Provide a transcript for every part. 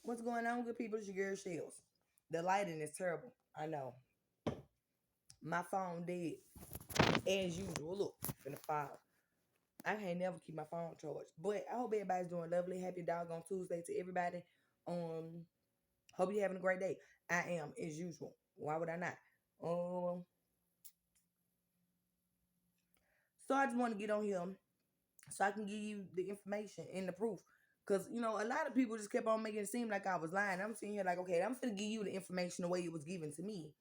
What's going on, good people? It's your girl Shells. The lighting is terrible. I know. My phone dead as usual. Look, finna file. I can't never keep my phone charged. But I hope everybody's doing lovely. Happy doggone Tuesday to everybody. Um, Hope you're having a great day. I am as usual. Why would I not? Um, so I just want to get on here so I can give you the information and the proof. Cause a lot of people just kept on making it seem like I was lying. I'm sitting here like, okay, I'm gonna give you the information the way it was given to me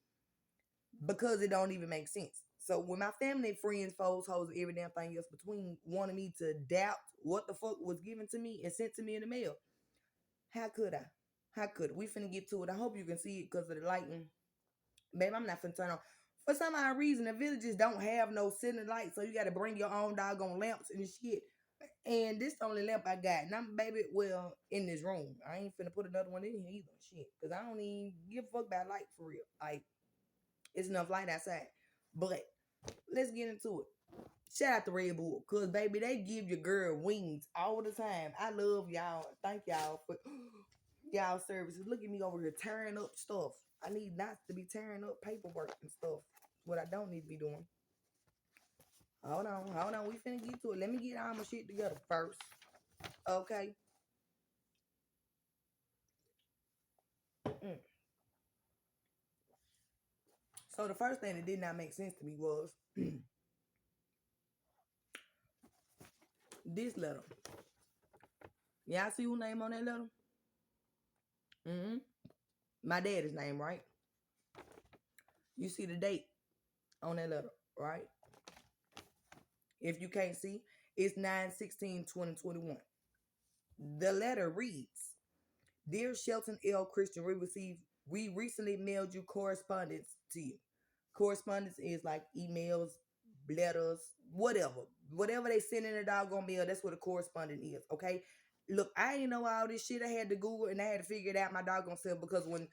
because it don't even make sense. So when my family, friends, foes, hoes, every damn thing else between wanted me to doubt what the fuck was given to me and sent to me in the mail, how could I? How could we finna get to it? I hope you can see it because of the lighting. Babe, I'm not finna turn on. For some odd reason, the villages don't have no ceiling lights, so you gotta bring your own doggone lamps and shit. And this the only lamp I got. And I'm baby, well, in this room. I ain't finna put another one in here either. Shit. Cause I don't even give a fuck about light for real. Like, it's enough light outside. But let's get into it. Shout out to Red Bull, cause baby, they give your girl wings all the time. I love y'all. Thank y'all for y'all services. Look at me over here tearing up stuff. I need not to be tearing up paperwork and stuff. What I don't need to be doing. Hold on. We finna get to it. Let me get all my shit together first. Okay. Mm. So the first thing that did not make sense to me was this letter. Y'all see who name on that letter? Mm-hmm. My daddy's name, right? You see the date on that letter, right? If you can't see, it's 9/16/2021. The letter reads, Dear Shelton L. Christian, we recently mailed you correspondence to you. Correspondence is like emails, letters, whatever. Whatever they send in a doggone mail, that's what a correspondent is, okay? Look, I ain't know all this shit. I had to Google and I had to figure it out my doggone self because when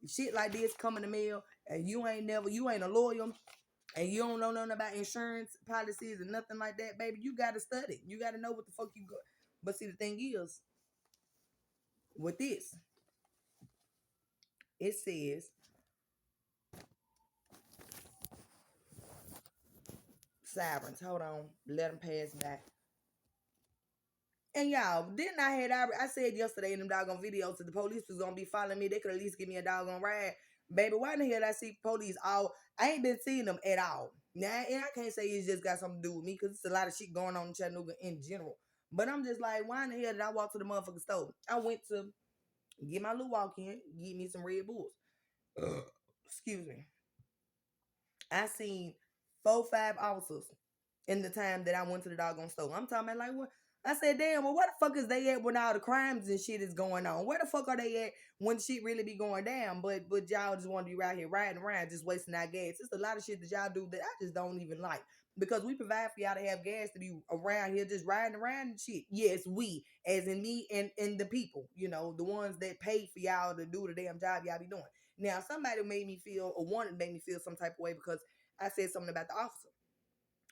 shit like this come in the mail and you ain't a lawyer and you don't know nothing about insurance policies and nothing like that, baby, you gotta study. You gotta know what the fuck you got. But see, the thing is, with this, it says sirens. Hold on, let them pass by. And y'all, didn't I said yesterday in them doggone videos that the police was gonna be following me. They could at least give me a doggone ride. Baby, why in the hell did I see police all? I ain't been seeing them at all. Now, and I can't say it's just got something to do with me because it's a lot of shit going on in Chattanooga in general. But I'm just like, why in the hell did I walk to the motherfucking store? I went to get my little walk in, get me some Red Bulls. Excuse me. I seen 4, 5 officers in the time that I went to the doggone store. I'm talking about like what? I said, damn, well, where the fuck is they at when all the crimes and shit is going on? Where the fuck are they at when shit really be going down? But y'all just want to be right here riding around, just wasting our gas. It's a lot of shit that y'all do that I just don't even like. Because we provide for y'all to have gas to be around here just riding around and shit. Yes, we, as in me and the people, the ones that pay for y'all to do the damn job y'all be doing. Now, somebody made me feel or wanted to make me feel some type of way because I said something about the officer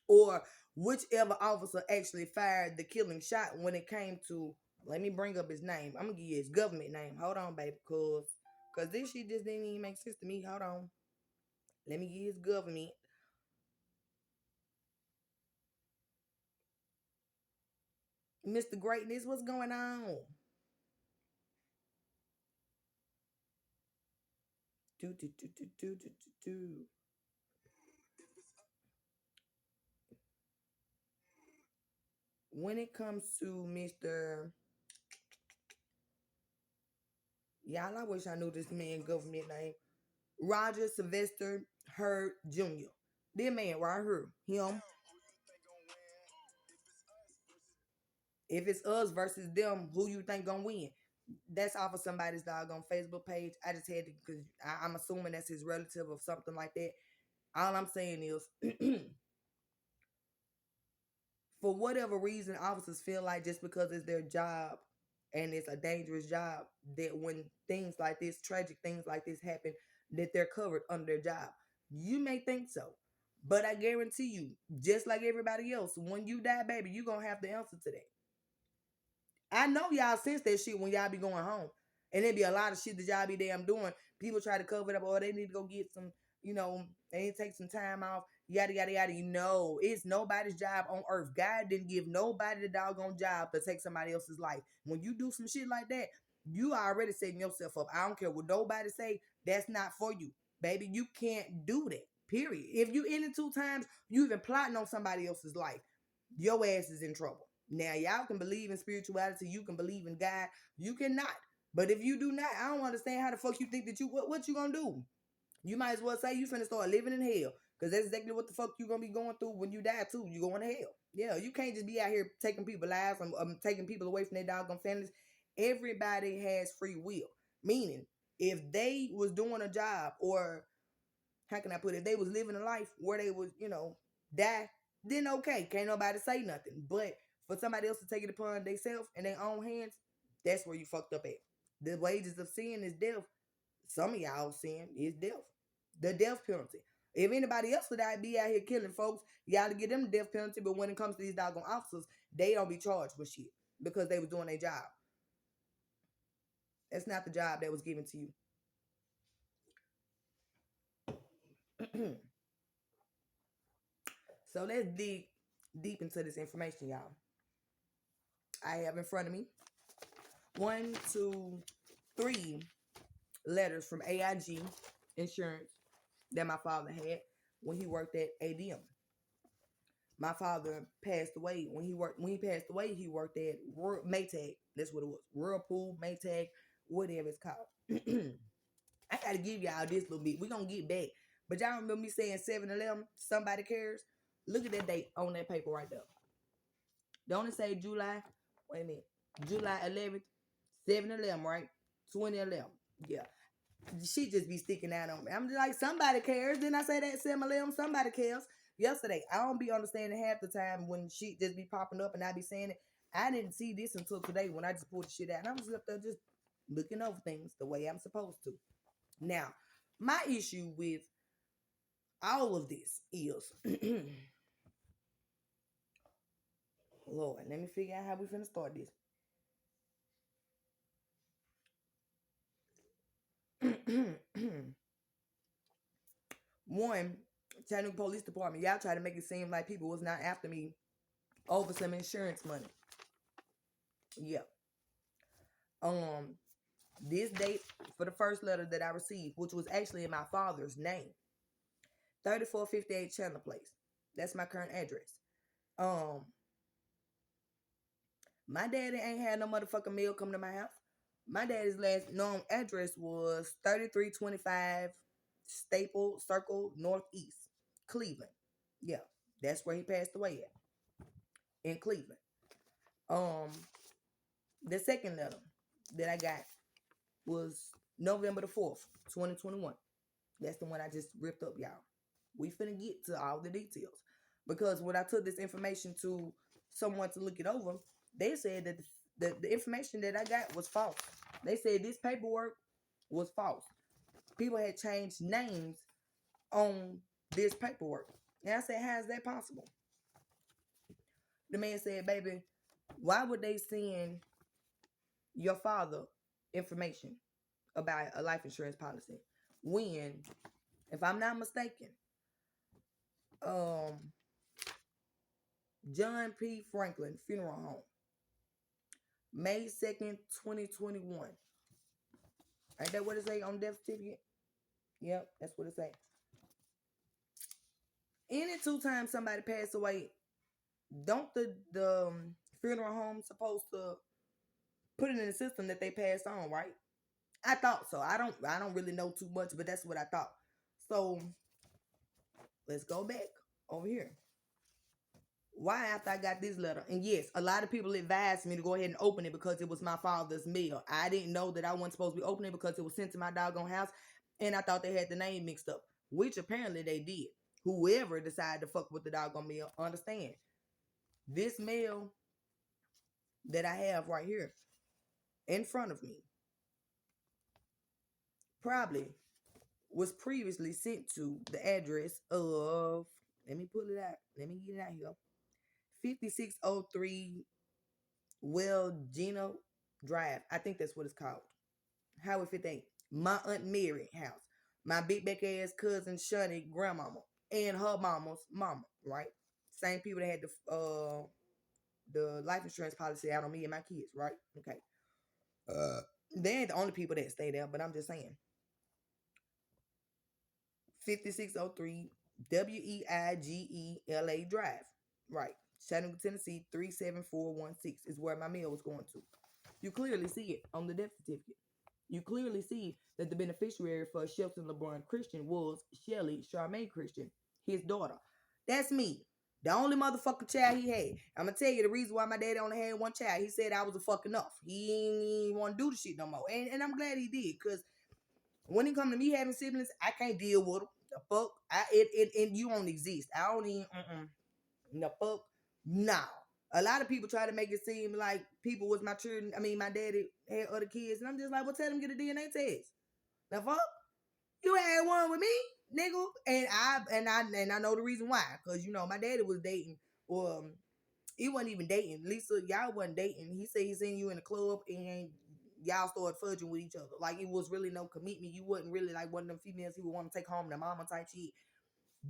or whichever officer actually fired the killing shot when it came to, let me bring up his name. I'm gonna give you his government name. Hold on, baby, cause this shit just didn't even make sense to me. Hold on. Let me get his government. Mr. Greatness, what's going on? Do, do, do, do, do, do, do. When it comes to Mr. Y'all, I wish I knew this man government name. Roger Sylvester Hurd Jr. This man right here. Him. If it's us versus them, who you think gonna win? That's off of somebody's doggone Facebook page. I just had to because I'm assuming that's his relative or something like that. All I'm saying is, for whatever reason, officers feel like just because it's their job and it's a dangerous job, that when things like this, tragic things like this happen, that they're covered under their job. You may think so, but I guarantee you, just like everybody else, when you die, baby, you gonna have the answer to that. I know y'all sense that shit when y'all be going home. And there be a lot of shit that y'all be damn doing. People try to cover it up, or they need to go get some, they need to take some time off, yada, yada, yada. It's nobody's job on earth. God didn't give nobody the doggone job to take somebody else's life. When you do some shit like that, you already setting yourself up. I don't care what nobody say, that's not for you. Baby, you can't do that. Period. If you in it 2 times, you even plotting on somebody else's life, your ass is in trouble. Now, y'all can believe in spirituality, you can believe in God, you cannot. But if you do not, I don't understand how the fuck you think that what you gonna do? You might as well say you finna start living in hell. Because that's exactly what the fuck you gonna be going through when you die too. You going to hell. Yeah, you can't just be out here taking people's lives and taking people away from their doggone families. Everybody has free will. Meaning, if they was doing a job, or how can I put it, if they was living a life where they was, die, then okay, can't nobody say nothing. But for somebody else to take it upon themselves in their own hands, that's where you fucked up at. The wages of sin is death. Some of y'all sin is death. The death penalty. If anybody else would be out here killing folks, y'all to get them the death penalty. But when it comes to these doggone officers, they don't be charged with shit because they was doing their job. That's not the job that was given to you. So let's dig deep into this information, y'all. I have in front of me 1, 2, 3 letters from AIG Insurance that my father had when he worked at ADM. My father passed away. When he passed away, he worked at Maytag. That's what it was. Whirlpool, Maytag, whatever it's called. I gotta give y'all this little bit. We're gonna get back. But y'all remember me saying 7-Eleven, somebody cares? Look at that date on that paper right there. Don't it say July? Wait a minute. July 11th, 7-Eleven, right? 2011. Yeah. She just be sticking out on me. I'm just like, somebody cares. Then I say that 7-Eleven, somebody cares. Yesterday, I don't be understanding half the time when she just be popping up and I be saying it. I didn't see this until today when I just pulled the shit out. And I was up there just looking over things the way I'm supposed to. Now, my issue with all of this is, Lord, let me figure out how we finna start this. One, Chattanooga Police Department, y'all try to make it seem like people was not after me over some insurance money. Yeah. This date for the first letter that I received, which was actually in my father's name, 3458 Chandler Place. That's my current address. My daddy ain't had no motherfucking mail come to my house. My daddy's last known address was 3325 Staple Circle Northeast, Cleveland. Yeah, that's where he passed away at, in Cleveland. The second letter that I got was November the 4th, 2021. That's the one I just ripped up, y'all. We finna get to all the details. Because when I took this information to someone to look it over, they said that the information that I got was false. They said this paperwork was false. People had changed names on this paperwork. And I said, how is that possible? The man said, baby, why would they send your father information about a life insurance policy when, if I'm not mistaken, John P. Franklin Funeral Home, May 2nd, 2021. Ain't that what it say on the death certificate? Yep, that's what it say. Any 2 times somebody passed away, don't the funeral home supposed to put it in the system that they passed on, right? I thought so. I don't really know too much, but that's what I thought. So let's go back over here. Why after I got this letter? And yes, a lot of people advised me to go ahead and open it because it was my father's mail. I didn't know that I wasn't supposed to be opening it because it was sent to my doggone house. And I thought they had the name mixed up, which apparently they did. Whoever decided to fuck with the doggone mail, understand. This mail that I have right here in front of me probably was previously sent to the address of, let me pull it out. Let me get it out here. 5603 Well Gino Drive. I think that's what it's called. Highway 58. My Aunt Mary house. My big back ass cousin Shunny grandmama and her mama's mama, right? Same people that had the life insurance policy out on me and my kids, right? Okay. They ain't the only people that stay there, but I'm just saying. 5603 Weigela Drive. Right. Chattanooga, Tennessee 37416 is where my mail was going to. You clearly see it on the death certificate. You clearly see that the beneficiary for Shelton LeBron Christian was Shelly Charmaine Christian, his daughter. That's me. The only motherfucking child he had. I'm gonna tell you the reason why my daddy only had one child. He said I was a fuck enough. He ain't want to do the shit no more. And I'm glad he did, because when it come to me having siblings, I can't deal with them. The fuck, you don't exist. I don't even. The fuck, no. A lot of people try to make it seem like people was my children. I mean, my daddy had other kids, and I'm just like, well, tell them get a DNA test. The fuck, you had one with me, nigga, and I know the reason why, cause my daddy was dating, or he wasn't even dating. Lisa, y'all wasn't dating. He said he seen you in the club and y'all started fudging with each other. Like, it was really no commitment. You wasn't really like one of them females he would want to take home to mama type shit.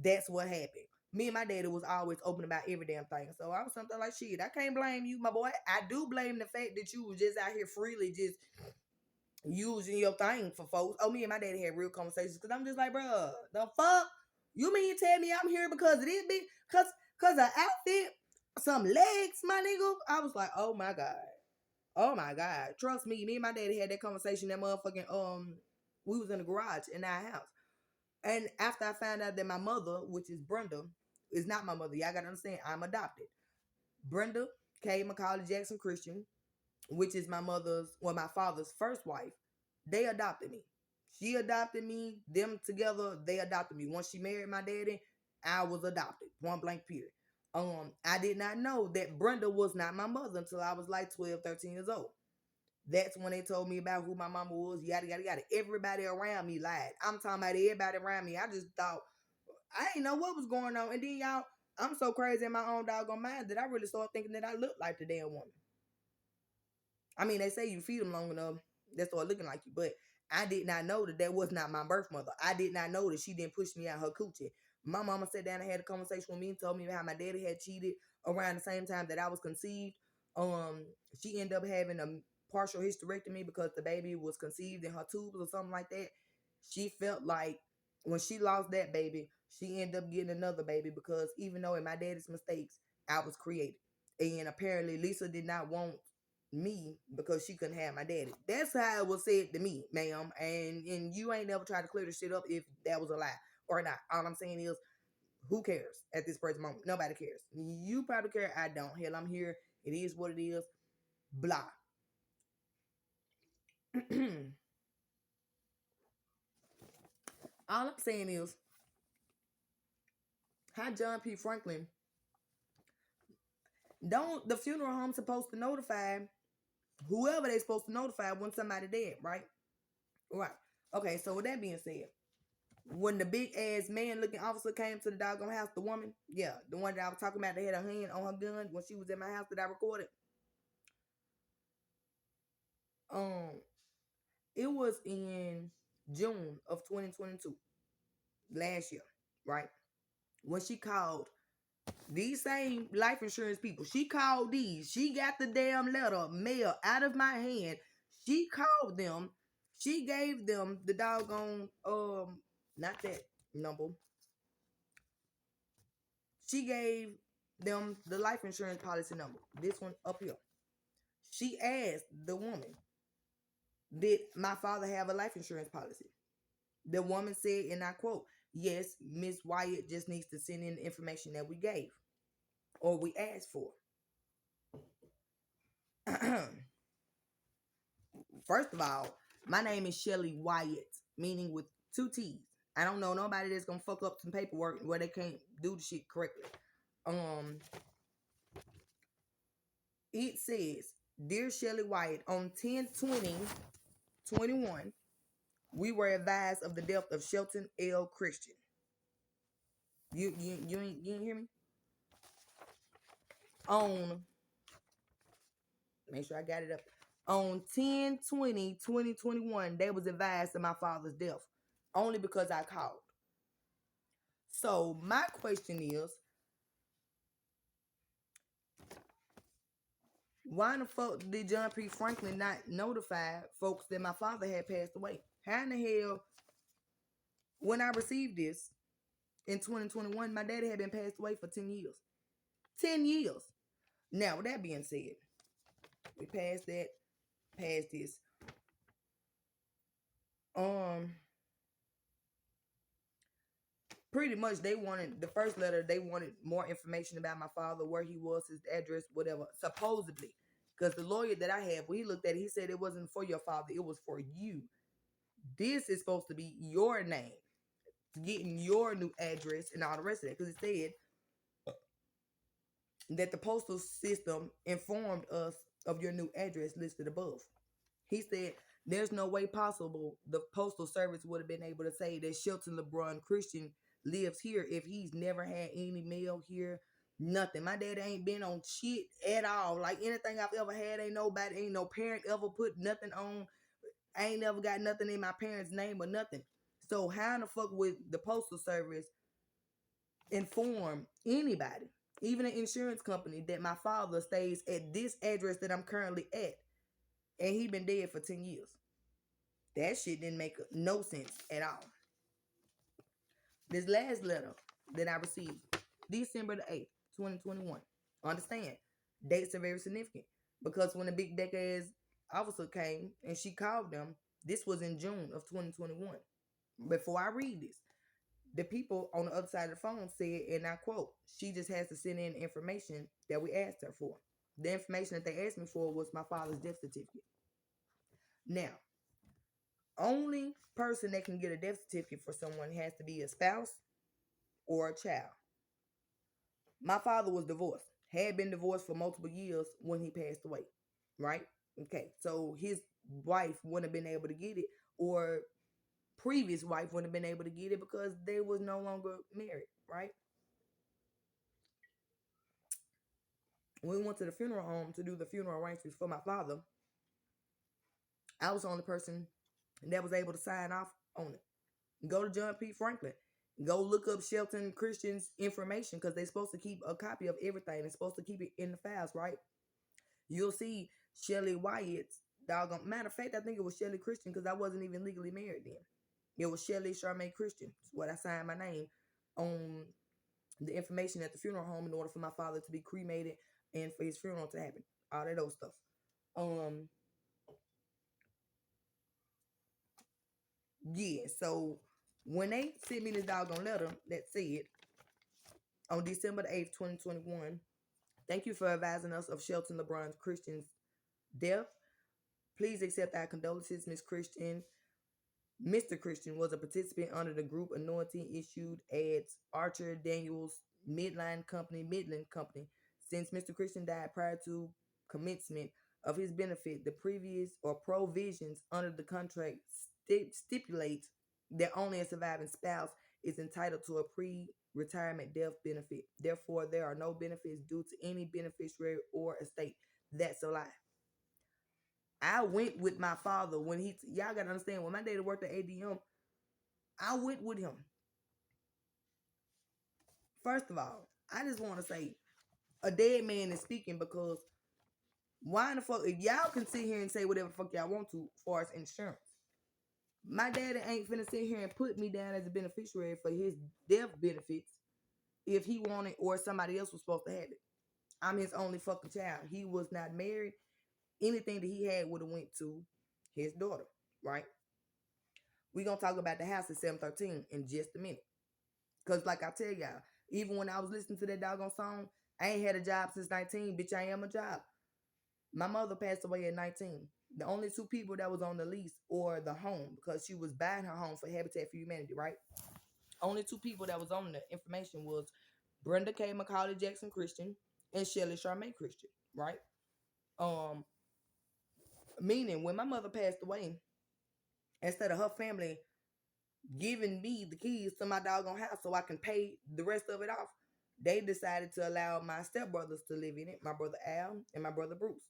That's what happened. Me and my daddy was always open about every damn thing. So I was something like, shit, I can't blame you, my boy. I do blame the fact that you was just out here freely just using your thing for folks. Oh, me and my daddy had real conversations, because I'm just like, bro, the fuck? You mean tell me I'm here because of this bitch? Cause an outfit, some legs, my nigga? I was like, oh my God. Oh my God. Trust me, me and my daddy had that conversation, that motherfucking, we was in the garage in our house. And after I found out that my mother, which is Brenda, is not my mother, y'all gotta understand, I'm adopted. Brenda K. Macaulay Jackson Christian, which is my father's first wife, they adopted me. She adopted me, them together, they adopted me. Once she married my daddy, I was adopted. Point blank period. I did not know that Brenda was not my mother until I was like 12, 13 years old. That's when they told me about who my mama was, yada, yada, yada. Everybody around me lied. I'm talking about everybody around me. I just thought, I didn't know what was going on. And then, y'all, I'm so crazy in my own doggone mind that I really started thinking that I looked like the damn woman. I mean, they say you feed them long enough, they start looking like you. But I did not know that was not my birth mother. I did not know that she didn't push me out her coochie. My mama sat down and had a conversation with me and told me how my daddy had cheated around the same time that I was conceived. She ended up having a partial hysterectomy because the baby was conceived in her tubes or something like that. She felt like when she lost that baby, she ended up getting another baby, because even though in my daddy's mistakes, I was created. And apparently Lisa did not want me because she couldn't have my daddy. That's how it was said to me, ma'am. And you ain't never tried to clear the shit up if that was a lie or not. All I'm saying is, who cares at this present moment? Nobody cares. You probably care. I don't. Hell, I'm here. It is what it is. Blah. All I'm saying is, how John P. Franklin, don't the funeral home supposed to notify whoever they supposed to notify when somebody dead, right? Right. Okay, so with that being said, when the big ass man looking officer came to the doggone house, the woman, yeah, the one that I was talking about, that had her hand on her gun when she was in my house that I recorded. It was in June of 2022, last year, right? When she called these same life insurance people, she called these. She got the damn letter mail out of my hand. She called them. She gave them the doggone not that number. She gave them the life insurance policy number. This one up here. She asked the woman, did my father have a life insurance policy? The woman said, and I quote, yes, Miss Wyatt just needs to send in the information that we gave or we asked for. First of all, my name is Shelly Wyatt, meaning with two T's. I don't know nobody that's gonna fuck up some paperwork where they can't do the shit correctly. It says, Dear Shelly Wyatt, on 10/20/21, we were advised of the death of Shelton L. Christian. You ain't hear me? On, make sure I got it up. On 10/20/2021, they was advised of my father's death only because I called. So my question is, why the fuck did John P. Franklin not notify folks that my father had passed away? How in the hell, when I received this in 2021, my daddy had been passed away for 10 years. 10 years. Now, with that being said, we passed that, past this. Pretty much they wanted the first letter, they wanted more information about my father, where he was, his address, whatever, supposedly. Because the lawyer that I have, when he looked at it, he said it wasn't for your father, it was for you. This is supposed to be your name, getting your new address and all the rest of that. Because it said that the postal system informed us of your new address listed above. He said there's no way possible the postal service would have been able to say that Shelton LeBron Christian lives here if he's never had any mail here, nothing. My dad ain't been on shit at all. Like anything I've ever had, ain't no parent ever put nothing on. I ain't never got nothing in my parents' name or nothing. So how in the fuck would the postal service inform anybody, even an insurance company, that my father stays at this address that I'm currently at, and he been dead for 10 years? That shit didn't make no sense at all. This last letter that I received, December the 8th, 2021. Understand, dates are very significant because when the big deck ass officer came and she called them, this was in June of 2021. Before I read this, the people on the other side of the phone said, and I quote, she just has to send in information that we asked her for. The information that they asked me for was my father's death certificate. Now, only person that can get a death certificate for someone has to be a spouse or a child. My father was divorced, had been divorced for multiple years when he passed away, right? Okay, so his wife wouldn't have been able to get it, or previous wife wouldn't have been able to get it because they was no longer married, right? When we went to the funeral home to do the funeral arrangements for my father, I was the only person that was able to sign off on it. Go to John P. Franklin. Go look up Shelton Christian's information because they're supposed to keep a copy of everything. They're supposed to keep it in the files, right? You'll see Shelly Wyatt's doggone. Matter of fact, I think it was Shelly Christian because I wasn't even legally married then. It was Shelly Charmaine Christian. It's what I signed my name on the information at the funeral home in order for my father to be cremated and for his funeral to happen. All that old stuff. Yeah, so when they sent me this doggone letter that said on December the 8th, 2021, thank you for advising us of Shelton LeBron Christian's death. Please accept our condolences, Miss Christian. Mr. Christian was a participant under the group Anointing issued as Archer Daniels Midland Company. Since Mr. Christian died prior to commencement of his benefit, the previous or provisions under the contract stipulates that only a surviving spouse is entitled to a pre-retirement death benefit. Therefore, there are no benefits due to any beneficiary or estate. That's a lie. I went with my father when y'all gotta understand, when my daddy worked at ADM, I went with him. First of all, I just want to say a dead man is speaking because why in the fuck, if y'all can sit here and say whatever the fuck y'all want to as far as insurance, my daddy ain't finna sit here and put me down as a beneficiary for his death benefits if he wanted or somebody else was supposed to have it. I'm his only fucking child. He was not married. Anything that he had would have went to his daughter, right? We gonna talk about the house at 713 in just a minute. Cause like I tell y'all, even when I was listening to that doggone song, I ain't had a job since 19. Bitch, I am a job. My mother passed away at 19. The only two people that was on the lease or the home, because she was buying her home for Habitat for Humanity, right? Only two people that was on the information was Brenda K. McCauley Jackson Christian and Shelly Charmaine Christian, right? Meaning when my mother passed away, instead of her family giving me the keys to my doggone house so I can pay the rest of it off, they decided to allow my stepbrothers to live in it, my brother Al and my brother Bruce.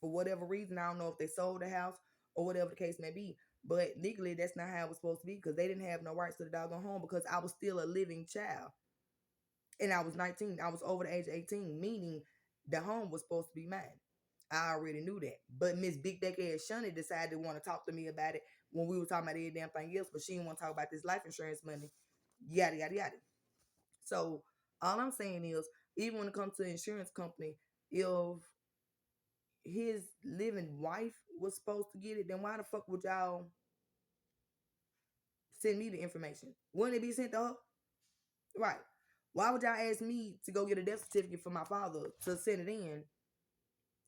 for whatever reason. I don't know if they sold the house or whatever the case may be. But legally, that's not how it was supposed to be because they didn't have no rights to the doggone home because I was still a living child. And I was 19. I was over the age of 18, meaning the home was supposed to be mine. I already knew that. But Miss Big Deck Ass Shunny decided to want to talk to me about it when we were talking about every damn thing else, but she didn't want to talk about this life insurance money. Yada yada yada. So all I'm saying is, even when it comes to the insurance company, if his living wife was supposed to get it, then why the fuck would y'all send me the information? Wouldn't it be sent to her? Right. Why would y'all ask me to go get a death certificate for my father to send it in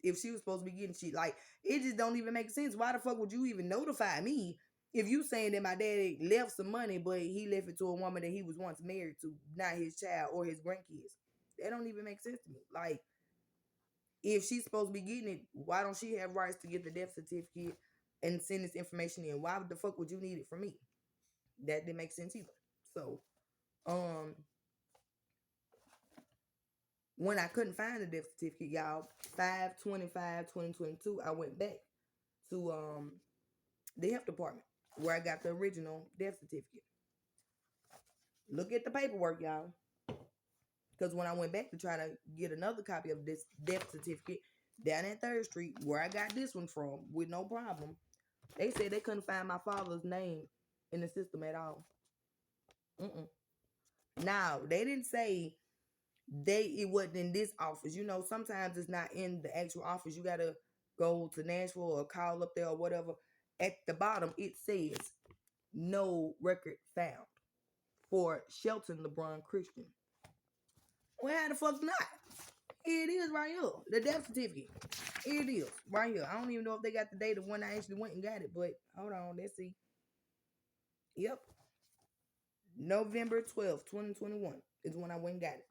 if she was supposed to be getting shit? Like, it just don't even make sense. Why the fuck would you even notify me if you saying that my daddy left some money, but he left it to a woman that he was once married to, not his child or his grandkids? That don't even make sense to me. Like, if she's supposed to be getting it, why don't she have rights to get the death certificate and send this information in? Why the fuck would you need it from me? That didn't make sense either. So, um, when I couldn't find the death certificate, y'all, 5/25/2022, I went back to the health department where I got the original death certificate. Look at the paperwork, y'all. Because when I went back to try to get another copy of this death certificate down at 3rd Street, where I got this one from with no problem, they said they couldn't find my father's name in the system at all. Now, they didn't say it wasn't in this office. You know, sometimes it's not in the actual office. You gotta go to Nashville or call up there or whatever. At the bottom, it says no record found for Shelton LeBron Christian. Well, how the fuck not? Here it is right here. The death certificate. Here it is right here. I don't even know if they got the date of when I actually went and got it, but hold on, let's see. Yep. November 12th, 2021 is when I went and got it.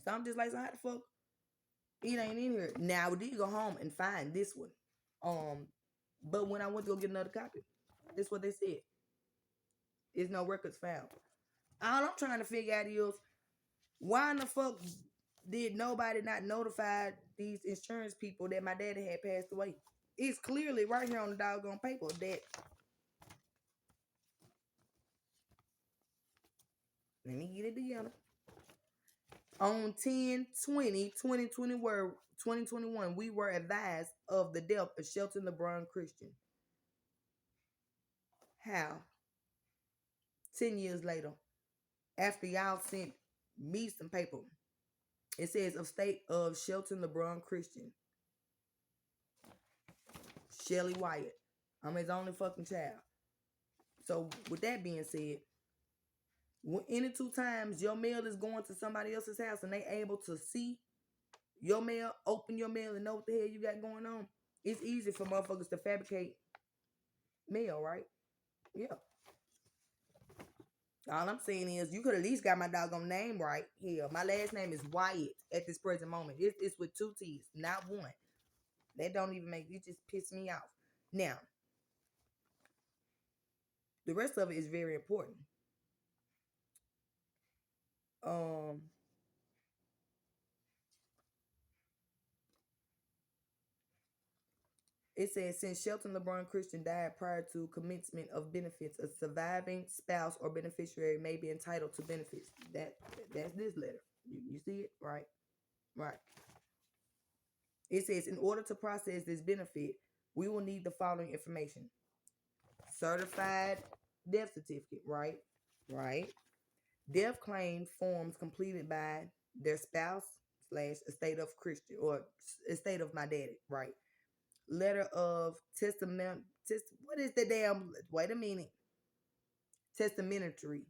So I'm just like, so how the fuck it ain't in here? Now we did go home and find this one. But when I went to go get another copy, that's what they said. There's no records found. All I'm trying to figure out is why in the fuck did nobody not notify these insurance people that my daddy had passed away? It's clearly right here on the doggone paper that. Let me get it together. On 10/20/2021, we were advised of the death of Shelton LeBron Christian. How? 10 years later, after y'all sent me some paper, it says of state of Shelton LeBron Christian. Shelly Wyatt. I'm his only fucking child. So with that being said, any 2 times your mail is going to somebody else's house and they able to see your mail, open your mail and know what the hell you got going on, it's easy for motherfuckers to fabricate mail, right? Yeah. All I'm saying is you could at least got my doggone name right here. My last name is Wyatt at this present moment. It's with 2 T's, not 1. That don't even make it, just piss me off. Now, the rest of it is very important. It says since Shelton LeBron Christian died prior to commencement of benefits, a surviving spouse or beneficiary may be entitled to benefits. That's this letter. You see it? Right. Right. It says in order to process this benefit, we will need the following information. Certified death certificate, right? Right. Death claim forms completed by their spouse / estate of Christian or estate of my daddy, right? Letter of testament. What is the damn? Wait a minute. Testamentary.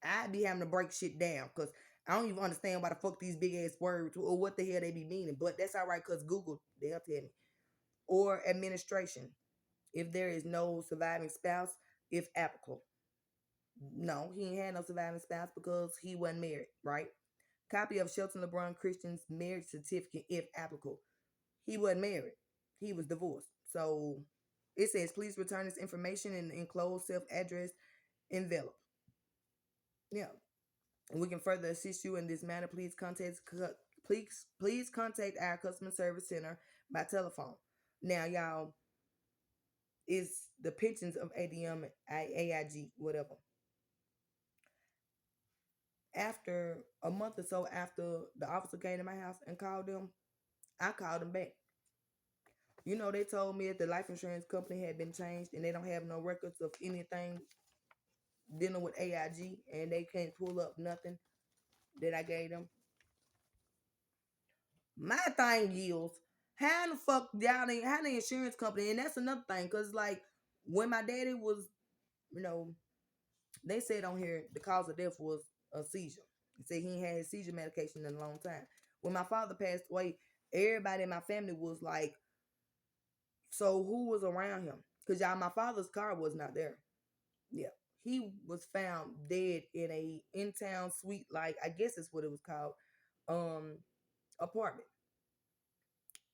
I be having to break shit down because I don't even understand why the fuck these big ass words or what the hell they be meaning. But that's all right because Google, they'll tell me. Or administration. If there is no surviving spouse, if applicable. No, he ain't had no surviving spouse because he wasn't married, right? Copy of Shelton LeBron Christian's marriage certificate, if applicable. He wasn't married. He was divorced. So it says, please return this information in the enclosed self-address envelope. Yeah. And we can further assist you in this matter. Please contact our customer service center by telephone. Now, y'all, it's the pensions of ADM, AIG, whatever. After a month or so after the officer came to my house and called them, I called them back. You know, they told me that the life insurance company had been changed and they don't have no records of anything dealing with AIG and they can't pull up nothing that I gave them. My thing is, how the fuck y'all ain't, how the insurance company, and that's another thing, cause like when my daddy was, you know, they said on here the cause of death was a seizure. They said he ain't had seizure medication in a long time. When my father passed away, everybody in my family was like, so who was around him? Cause y'all, my father's car was not there. Yeah. He was found dead in a in town suite, like I guess that's what it was called, um, apartment.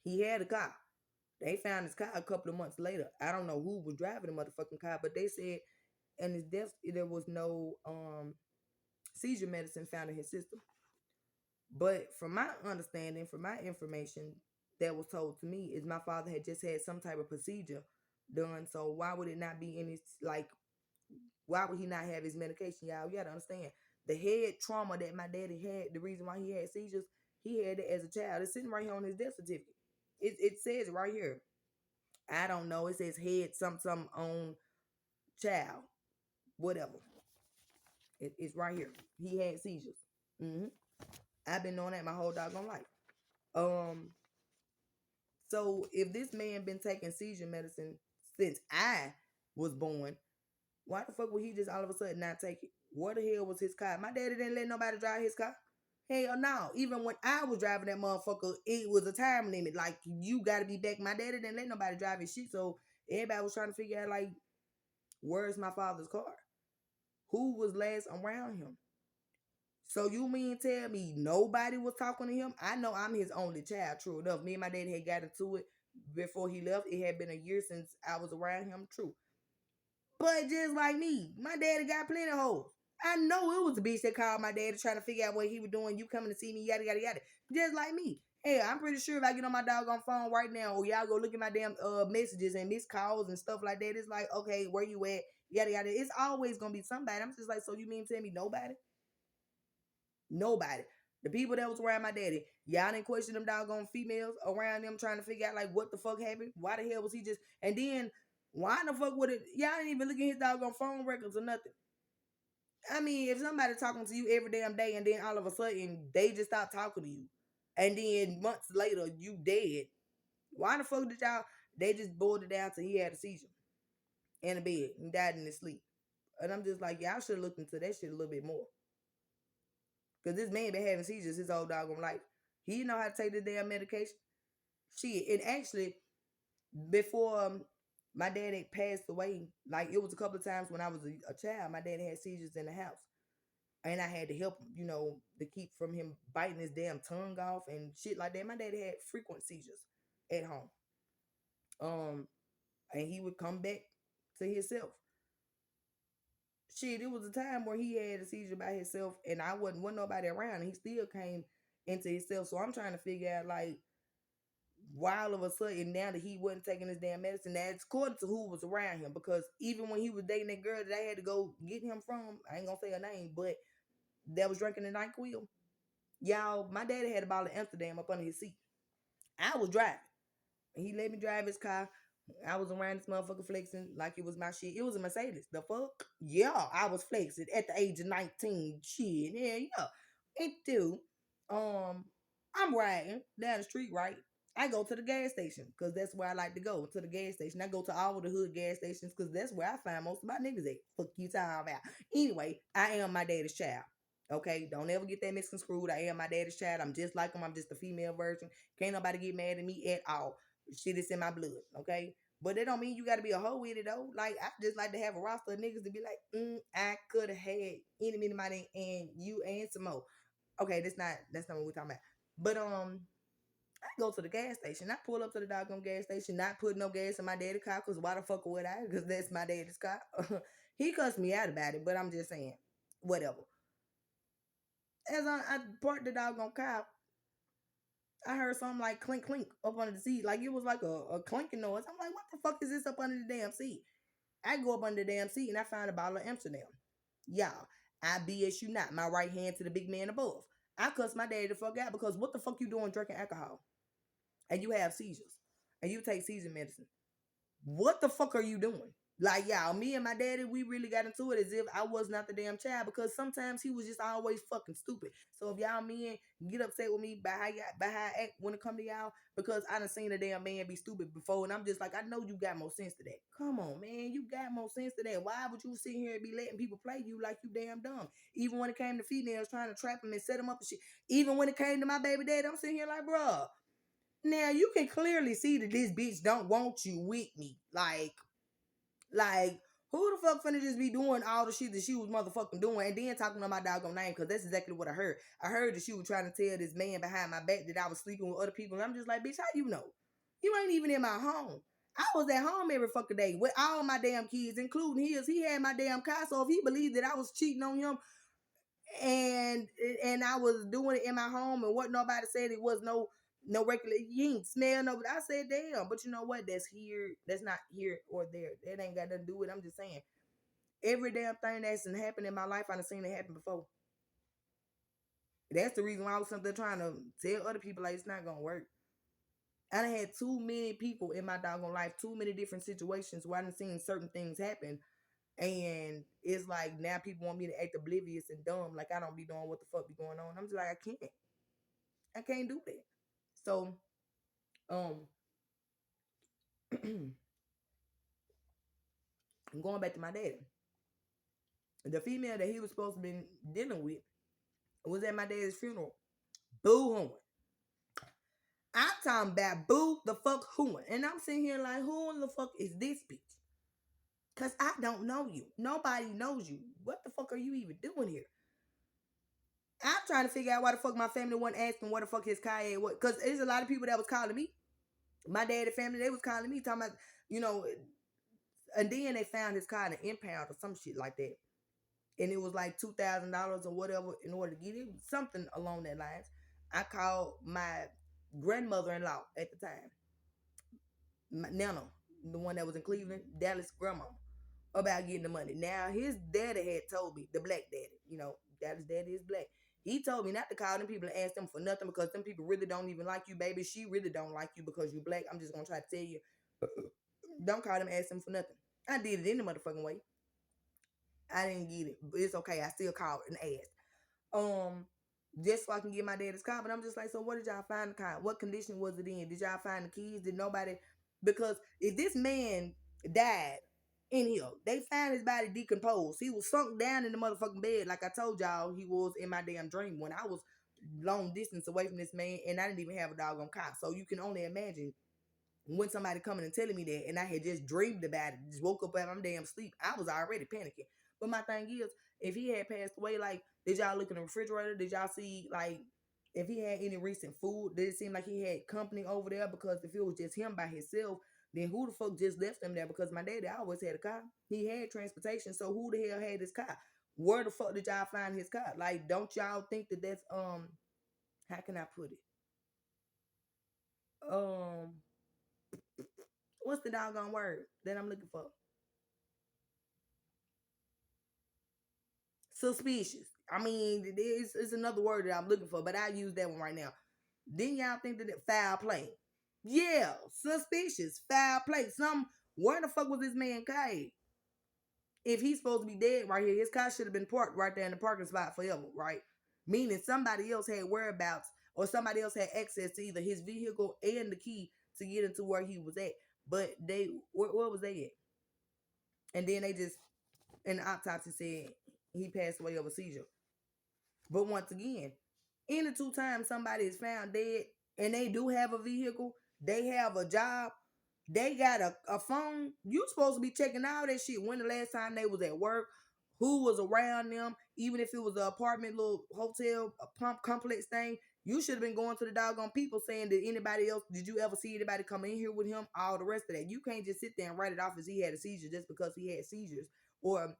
He had a car. They found his car a couple of months later. I don't know who was driving the motherfucking car, but they said in his death there was no seizure medicine found in his system. But from my understanding, from my information that was told to me, is my father had just had some type of procedure done. So why would it not be in his, like, why would he not have his medication? Y'all, you gotta understand the head trauma that my daddy had. The reason why he had seizures, he had it as a child. It's sitting right here on his death certificate. It says it right here. I don't know. It says head some on child, whatever. It's right here. He had seizures. hmm I've been knowing that my whole doggone life. Um, so if this man been taking seizure medicine since I was born, why the fuck would he just all of a sudden not take it? Where the hell was his car? My daddy didn't let nobody drive his car. Hell no. Even when I was driving that motherfucker, it was a time limit. Like, you gotta be back. My daddy didn't let nobody drive his shit. So everybody was trying to figure out, like, where's my father's car? Who was last around him? So you mean tell me nobody was talking to him? I know I'm his only child, true enough. Me and my daddy had got into it before he left. It had been a year since I was around him, true. But just like me, my daddy got plenty of hoes. I know it was a bitch that called my daddy trying to figure out what he was doing. You coming to see me, yada yada yada. Just like me. Hey, I'm pretty sure if I get on my doggone phone right now, or y'all go look at my damn messages and missed calls and stuff like that, it's like, okay, where you at? Yada yada. It's always gonna be somebody. I'm just like, so you mean tell me nobody? Nobody. The people that was around my daddy, y'all didn't question them doggone females around them trying to figure out like what the fuck happened. Why the hell was he just? And then why the fuck would it? Y'all didn't even look at his doggone phone records or nothing. I mean, if somebody talking to you every damn day and then all of a sudden they just stop talking to you, and then months later you dead, why the fuck did y'all? They just boiled it down to he had a seizure in a bed and died in his sleep. And I'm just like, y'all should have looked into that shit a little bit more. Cause this man been having seizures his whole doggone life. He know how to take the damn medication. Shit, and actually, before my dad had passed away, like it was a couple of times when I was a child, my dad had seizures in the house, and I had to help him, to keep from him biting his damn tongue off and shit like that. My daddy had frequent seizures at home, and he would come back to himself. Shit, it was a time where he had a seizure by himself, and I wasn't nobody around, and he still came into himself. So I'm trying to figure out like why all of a sudden now that he wasn't taking his damn medicine, that's according to who was around him. Because even when he was dating that girl that I had to go get him from, I ain't gonna say her name, but that was drinking the NyQuil. Y'all, my daddy had a bottle of Amsterdam up under his seat. I was driving. He let me drive his car. I was around this motherfucker flexing like it was my shit. It was a Mercedes. The fuck? Yeah, I was flexing at the age of 19. Shit, yeah. It do. I'm riding down the street, right? I go to the gas station because that's where I like to go, to the gas station. I go to all the hood gas stations because that's where I find most of my niggas at. Fuck you talking about. Anyway, I am my daddy's child. Okay, don't ever get that misconstrued. I am my daddy's child. I'm just like him. I'm just the female version. Can't nobody get mad at me at all. Shit is in my blood, okay? But that don't mean you gotta be a hoe with it though. Like, I just like to have a roster of niggas to be like, I could have had any money and you and some more. Okay, that's not what we're talking about. But I go to the gas station. I pull up to the doggone gas station, not putting no gas in my daddy's car, cause why the fuck would I? Cause that's my daddy's car. He cussed me out about it, but I'm just saying, whatever. As I parked the doggone car, I heard something like clink clink up under the seat. Like it was like a clinking noise. I'm like, what the fuck is this up under the damn seat? I go up under the damn seat and I find a bottle of Amsterdam. Y'all, I BS you not. My right hand to the big man above. I cuss my daddy the fuck out because what the fuck you doing drinking alcohol? And you have seizures. And you take seizure medicine. What the fuck are you doing? Like, y'all, me and my daddy, we really got into it as if I was not the damn child because sometimes he was just always fucking stupid. So if y'all men get upset with me by how I act when it come to y'all, because I done seen a damn man be stupid before, and I'm just like, I know you got more sense to that. Come on, man, you got more sense to that. Why would you sit here and be letting people play you like you damn dumb? Even when it came to females trying to trap him and set him up and shit. Even when it came to my baby daddy, I'm sitting here like, bruh. Now you can clearly see that this bitch don't want you with me. Like, who the fuck finna just be doing all the shit that she was motherfucking doing and then talking on my doggone name? Because that's exactly what I heard. I heard that she was trying to tell this man behind my back that I was sleeping with other people. And I'm just like, bitch, how you know? You ain't even in my home. I was at home every fucking day with all my damn kids, including his. He had my damn car. So if he believed that I was cheating on him and and I was doing it in my home and what nobody said it was no regular, you ain't smell no, but I said damn, but you know what, that's not here or there, that ain't got nothing to do with it. I'm just saying every damn thing that's happened in my life I done seen it happen before. That's the reason why I was something trying to tell other people like it's not gonna work. I done had too many people in my doggone life, too many different situations where I done seen certain things happen. And it's like now people want me to act oblivious and dumb, like I don't be knowing what the fuck be going on. I'm just like, I can't do that. So, um, going back to my daddy, the female that he was supposed to be dealing with was at my daddy's funeral, boo hooing. I'm talking about boo the fuck hooing, and I'm sitting here like, who in the fuck is this bitch? Cause I don't know you. Nobody knows you. What the fuck are you even doing here? I'm trying to figure out why the fuck my family wasn't asking what the fuck his car is. What? Cause there's a lot of people that was calling me. My daddy family, they was calling me talking about, you know, and then they found his car in an impound or some shit like that. And it was like $2,000 or whatever in order to get it, something along that lines. I called my grandmother-in-law at the time, my Nana, the one that was in Cleveland, Dallas grandma, about getting the money. Now his daddy had told me, the black daddy, you know, Dallas daddy is black. He told me not to call them people and ask them for nothing because them people really don't even like you, baby. She really don't like you because you black. I'm just gonna try to tell you, don't call them, ask them for nothing. I did it any motherfucking way. I didn't get it, but it's okay. I still called and asked. Um, just so I can get my daddy's car. But I'm just like, so what did y'all find the car? What condition was it in? Did y'all find the keys? Did nobody? Because if this man died in here, they found his body decomposed. He was sunk down in the motherfucking bed, like I told y'all he was in my damn dream when I was long distance away from this man, and I didn't even have a doggone car. So you can only imagine when somebody coming and telling me that, and I had just dreamed about it, just woke up out of my damn sleep, I was already panicking. But my thing is, if he had passed away, like, did y'all look in the refrigerator? Did y'all see, like, if he had any recent food? Did it seem like he had company over there? Because if it was just him by himself, then who the fuck just left him there? Because my daddy always had a car. He had transportation, so who the hell had his car? Where the fuck did y'all find his car? Like, don't y'all think that that's how can I put it? Um, what's the doggone word that I'm looking for? Suspicious. I mean, it's another word that I'm looking for, but I use that one right now. Then y'all think that it foul play? Yeah, suspicious, foul play. Where the fuck was this man K? If he's supposed to be dead right here, his car should have been parked right there in the parking spot forever, right? Meaning somebody else had whereabouts or somebody else had access to either his vehicle and the key to get into where he was at. But where was they at? And then they just, in the autopsy, said he passed away of a seizure. But once again, any two times somebody is found dead and they do have a vehicle, they have a job, they got a phone, you supposed to be checking all that shit. When the last time they was at work, who was around them, even if it was an apartment, little hotel, a pump complex thing, you should have been going to the doggone people saying, did anybody else, did you ever see anybody come in here with him? All the rest of that. You can't just sit there and write it off as he had a seizure just because he had seizures. Or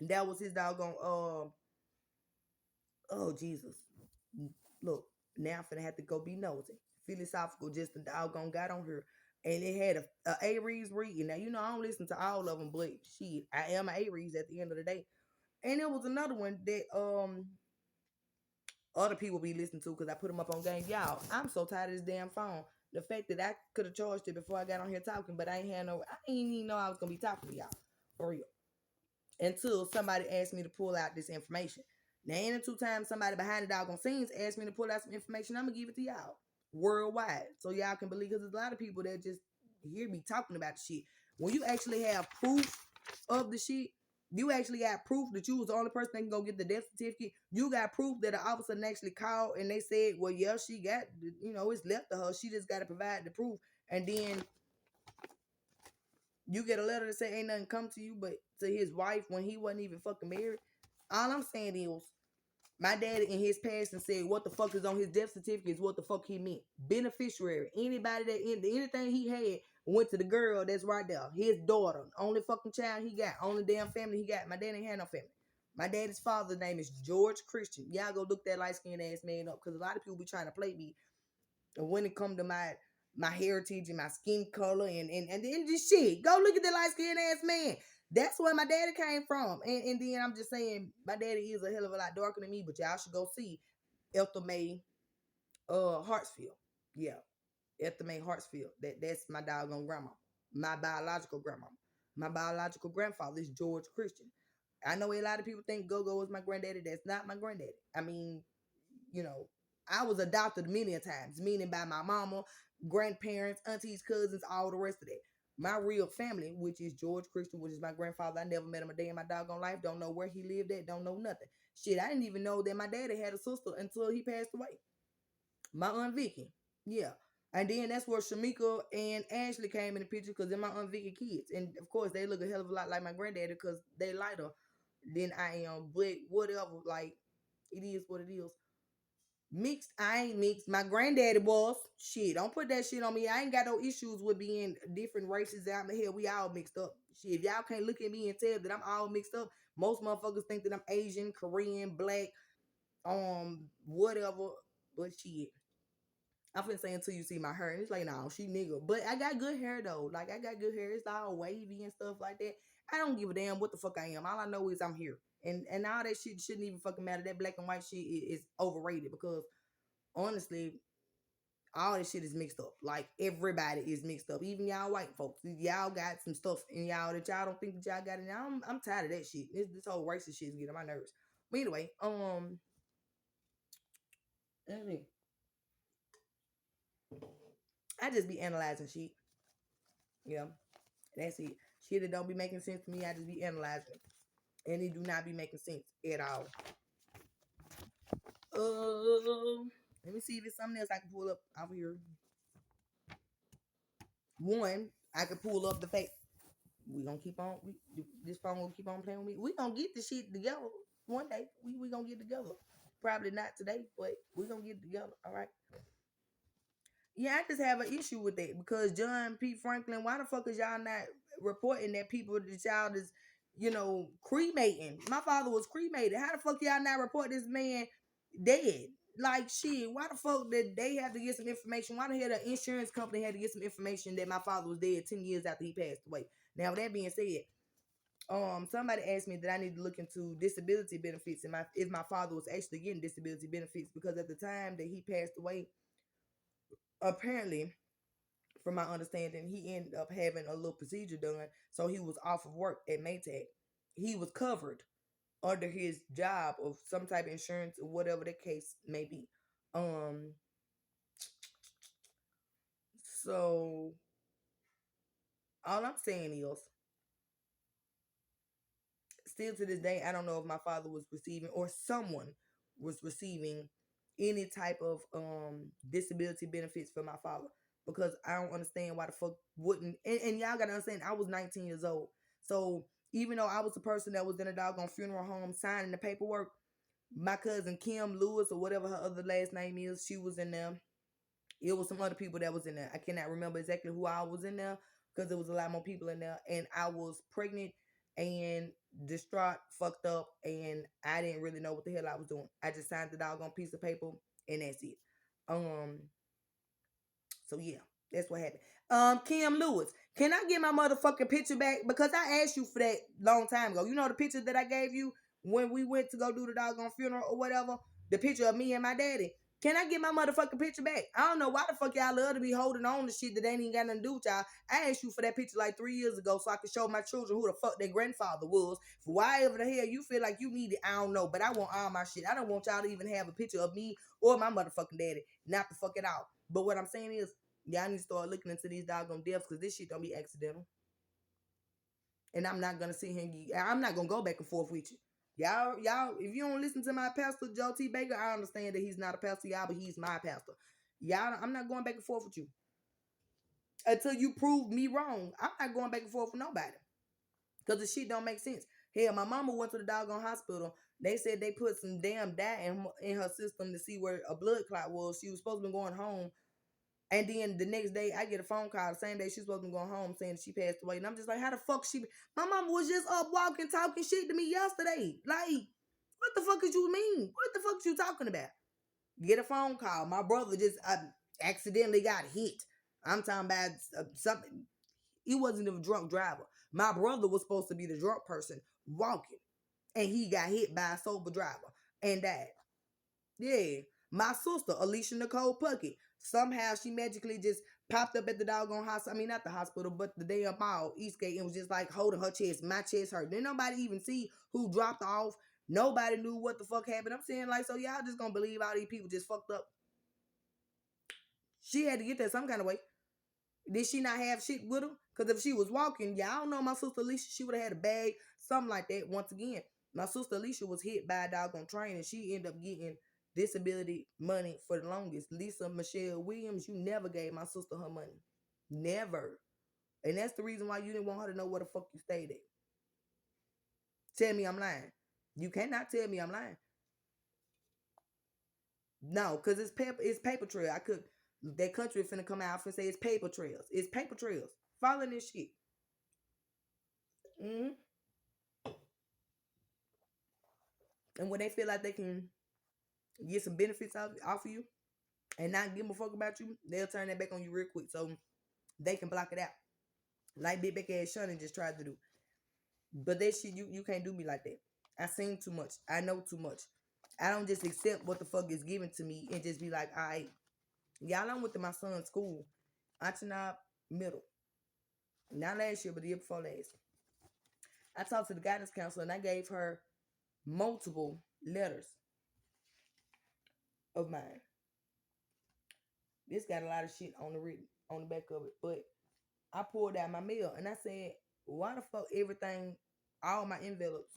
that was his doggone oh Jesus. Look, now I'm finna have to go be nosy. philosophical, just a doggone got on her. And it had a Aries reading. Now, I don't listen to all of them, but shit, I am an Aries at the end of the day. And there was another one that other people be listening to because I put them up on game. Y'all, I'm so tired of this damn phone. The fact that I could have charged it before I got on here talking, but I ain't even know I was gonna be talking to y'all for real until somebody asked me to pull out this information. Now, in the 2 times somebody behind the doggone scenes asked me to pull out some information, I'm gonna give it to y'all worldwide so y'all can believe. Because there's a lot of people that just hear me talking about the shit. When you actually have proof of the shit, you actually got proof that you was the only person that can go get the death certificate. You got proof that the officer actually called and they said, well, yeah, she got, it's left to her. She just got to provide the proof. And then you get a letter that say ain't nothing come to you but to his wife when he wasn't even fucking married. All I'm saying is, my daddy in his passing said what the fuck is on his death certificate is what the fuck he meant. Beneficiary. Anybody that anything he had went to the girl that's right there. His daughter. Only fucking child he got. Only damn family he got. My dad ain't had no family. My daddy's father's name is George Christian. Y'all go look that light skinned ass man up because a lot of people be trying to play me when it come to my heritage and my skin color and then just shit. Go look at the light skinned ass man. That's where my daddy came from. And then I'm just saying my daddy is a hell of a lot darker than me, but y'all should go see Ethel May Hartsfield. Yeah. Ethel May Hartsfield. That's my doggone grandma. My biological grandma. My biological grandfather is George Christian. I know a lot of people think Go-Go is my granddaddy. That's not my granddaddy. I mean, you know, I was adopted many a times, meaning by my mama, grandparents, aunties, cousins, all the rest of that. My real family, which is George Christian, which is my grandfather, I never met him a day in my doggone life. Don't know where he lived at. Don't know nothing. Shit, I didn't even know that my daddy had a sister until he passed away. My Aunt Vicky. Yeah. And then that's where Shamika and Ashley came in the picture because they're my Aunt Vicky kids. And of course, they look a hell of a lot like my granddaddy because they lighter than I am. But whatever, like, it is what it is. Mixed, I ain't mixed. My granddaddy was. Shit, don't put that shit on me. I ain't got no issues with being different races out in the hell. We all mixed up. Shit, if y'all can't look at me and tell that I'm all mixed up, most motherfuckers think that I'm Asian, Korean, black, whatever. But shit, I'm finna say until you see my hair. And it's like, no, she nigga. But I got good hair though. Like I got good hair. It's all wavy and stuff like that. I don't give a damn what the fuck I am. All I know is I'm here. And all that shit shouldn't even fucking matter. That black and white shit is overrated because honestly, all this shit is mixed up. Like everybody is mixed up. Even y'all white folks. Y'all got some stuff in y'all that y'all don't think that y'all got in y'all. I'm tired of that shit. This whole racist shit is getting on my nerves. But anyway, I just be analyzing shit. Yeah. That's it. Shit that don't be making sense to me, I just be analyzing. And it do not be making sense at all. Let me see if it's something else I can pull up out here. One, I can pull up the fact we gonna keep on. This phone will keep on playing with me. We gonna get the shit together one day. We gonna get together. Probably not today, but we gonna get together. All right. Yeah, I just have an issue with that because John P. Franklin, why the fuck is y'all not reporting that people, the child is, cremating? My father was cremated. How the fuck y'all not report this man dead? Like shit, why the fuck did they have to get some information? Why the hell the insurance company had to get some information that my father was dead 10 years after he passed away? Now, with that being said, somebody asked me that I need to look into disability benefits and if my father was actually getting disability benefits because at the time that he passed away, apparently, from my understanding, he ended up having a little procedure done, so he was off of work at Maytag. He was covered under his job of some type of insurance or whatever the case may be. Um, so all I'm saying is, still to this day, I don't know if my father was receiving or someone was receiving any type of disability benefits for my father because I don't understand why the fuck wouldn't. And y'all gotta understand, I was 19 years old, so even though I was the person that was in a doggone funeral home signing the paperwork, my cousin Kim Lewis or whatever her other last name is, she was in there. It was some other people that was in there. I cannot remember exactly who I was in there because there was a lot more people in there. And I was pregnant and distraught, fucked up, and I didn't really know what the hell I was doing. I just signed the doggone piece of paper and that's it. Um, So yeah, that's what happened. Kim Lewis, can I get my motherfucking picture back? Because I asked you for that long time ago. You know the picture that I gave you when we went to go do the doggone funeral or whatever? The picture of me and my daddy. Can I get my motherfucking picture back? I don't know why the fuck y'all love to be holding on to shit that ain't even got nothing to do with y'all. I asked you for that picture like 3 years ago so I could show my children who the fuck their grandfather was. For whatever the hell you feel like you need it, I don't know. But I want all my shit. I don't want y'all to even have a picture of me or my motherfucking daddy. Not to fuck it out. But what I'm saying is, y'all need to start looking into these doggone deaths because this shit don't be accidental. And I'm not gonna sit here and I'm not gonna go back and forth with you. Y'all, if you don't listen to my pastor, Joe T. Baker, I understand that he's not a pastor, y'all, but he's my pastor. Y'all, I'm not going back and forth with you. Until you prove me wrong, I'm not going back and forth with nobody. Because the shit don't make sense. Hell, my mama went to the doggone hospital. They said they put some damn dye in her system to see where a blood clot was. She was supposed to be going home. And then the next day, I get a phone call the same day she's supposed to be going home saying she passed away. And I'm just like, how the fuck she... My mama was just up walking, talking shit to me yesterday. Like, what the fuck did you mean? What the fuck you talking about? Get a phone call. My brother just accidentally got hit. I'm talking about something. He wasn't a drunk driver. My brother was supposed to be the drunk person walking. And he got hit by a sober driver and died. Yeah. My sister, Alicia Nicole Puckett, somehow she magically just popped up at the doggone hospital. I mean, not the hospital, but the damn mall, Eastgate, and was just like holding her chest. My chest hurt. Didn't nobody even see who dropped off. Nobody knew what the fuck happened. I'm saying, like, so y'all just gonna believe all these people just fucked up. She had to get there some kind of way. Did she not have shit with her? Because if she was walking, yeah, I don't know, my sister Alicia, she would have had a bag, something like that. Once again, my sister Alicia was hit by a doggone train and she ended up getting disability money for the longest. Lisa Michelle Williams, you never gave my sister her money. Never. And that's the reason why you didn't want her to know where the fuck you stayed at. Tell me I'm lying. You cannot tell me I'm lying. No, because it's paper trail. I could that country finna come out and say it's paper trails. It's paper trails. Following this shit. Mm-hmm. And when they feel like they can get some benefits off of you and not give a fuck about you, they'll turn that back on you real quick so they can block it out. Like Big Back Ass Shunning just tried to do. But that shit, you can't do me like that. I seen too much. I know too much. I don't just accept what the fuck is given to me and just be like, all right. Y'all, I went to my son's school, Antoinette Middle. Not last year, but the year before last. I talked to the guidance counselor and I gave her multiple letters of mine. This got a lot of shit on the back of it, but I pulled out my mail and I said, why the fuck everything, all my envelopes,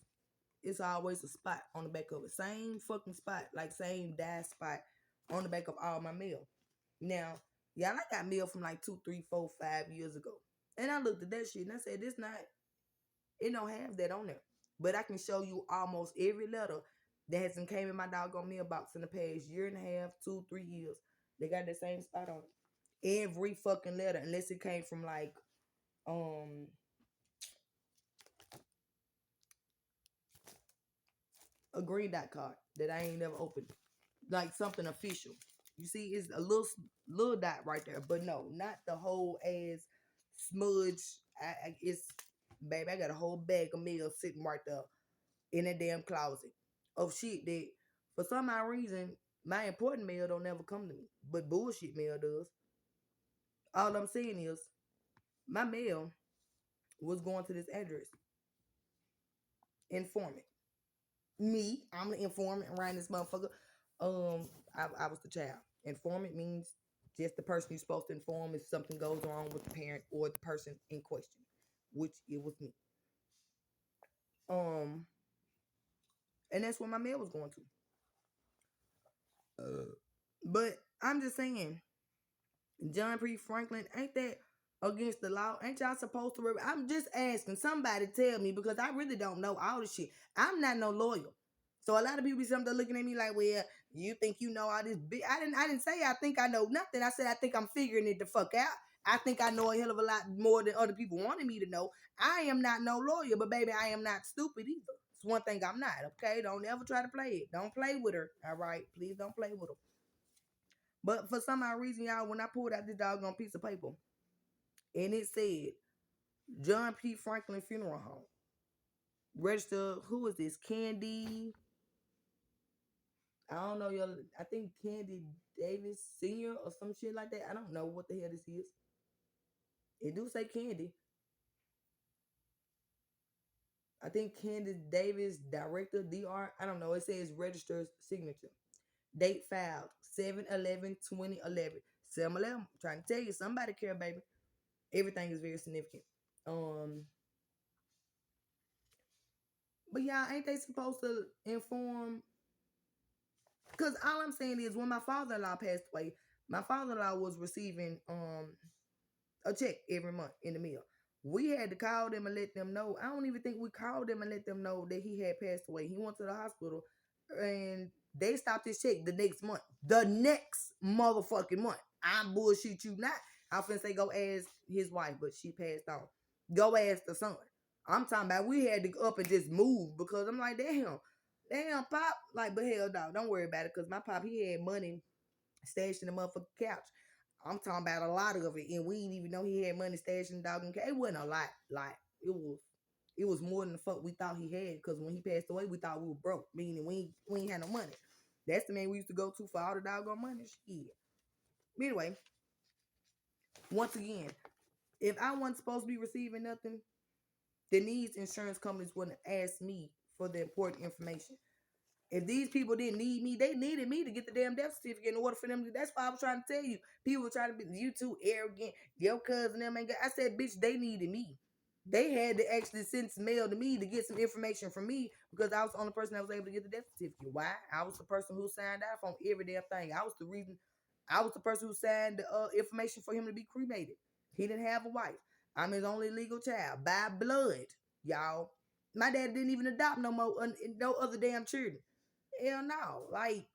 it's always a spot on the back of it. Same fucking spot, like same dye spot on the back of all my mail. Now, y'all, I got mail from like 2, 3, 4, 5 years ago. And I looked at that shit and I said, it don't have that on there. But I can show you almost every letter that hasn't came in my doggone mailbox in the past year and a half, 2, 3 years. They got the same spot on it. Every fucking letter, unless it came from like a green dot card that I ain't never opened. Like something official. You see, it's a little dot right there. But no, not the whole ass smudge. It's baby, I got a whole bag of mail sitting right there in that damn closet of shit that for some odd reason my important mail don't never come to me. But bullshit mail does. All I'm saying is my mail was going to this address. Informant. Me, I'm the informant around this motherfucker. I was the child. Informant means just the person you're supposed to inform if something goes wrong with the parent or the person in question, which it was me. And that's where my mail was going to. But I'm just saying, John P. Franklin, ain't that against the law? Ain't y'all supposed to? I'm just asking somebody tell me because I really don't know all this shit. I'm not no lawyer. So a lot of people be something looking at me like, well, you think you know all this big. I didn't say I think I know nothing. I said I think I'm figuring it the fuck out. I think I know a hell of a lot more than other people wanted me to know. I am not no lawyer, but baby, I am not stupid either. It's one thing I'm not, okay? Don't ever try to play it. Don't play with her, all right? Please don't play with her. But for some odd reason, y'all, when I pulled out this doggone piece of paper and it said John P. Franklin Funeral Home, register, who is this? Candy. I don't know your. I think Candy Davis Senior or some shit like that. I don't know what the hell this is. It do say Candy. I think Candy Davis, director, DR. I don't know. It says registered signature. Date filed 7/11/2011. 7/11. Trying to tell you, somebody care, baby. Everything is very significant. But y'all, ain't they supposed to inform? Because all I'm saying is, when my father-in-law passed away, my father-in-law was receiving a check every month in the mail. We had to call them and let them know. I don't even think we called them and let them know that he had passed away. He went to the hospital and they stopped his check the next month. The next motherfucking month. I bullshit you not. I finna say go ask his wife, but she passed on. Go ask the son. I'm talking about we had to go up and just move because I'm like, damn, pop. Like, but hell no, don't worry about it because my pop, he had money stashed in the motherfucking couch. I'm talking about a lot of it, and we didn't even know he had money stashed in the doggone couch. It wasn't a lot. Like, it was more than the fuck we thought he had. Because when he passed away, we thought we were broke, meaning we ain't had no money. That's the man we used to go to for all the doggone money. Shit. Anyway, once again, if I wasn't supposed to be receiving nothing, then these insurance companies wouldn't ask me for the important information. If these people didn't need me, they needed me to get the damn death certificate in order for them to. That's why I was trying to tell you. People were trying to be, you too arrogant. Your cousin them ain't got. I said, bitch, they needed me. They had to actually send some mail to me to get some information from me because I was the only person that was able to get the death certificate. Why? I was the person who signed off on every damn thing. I was the reason. I was the person who signed the information for him to be cremated. He didn't have a wife. I'm his only legal child by blood, y'all. My dad didn't even adopt no more, no other damn children. Hell no. Like,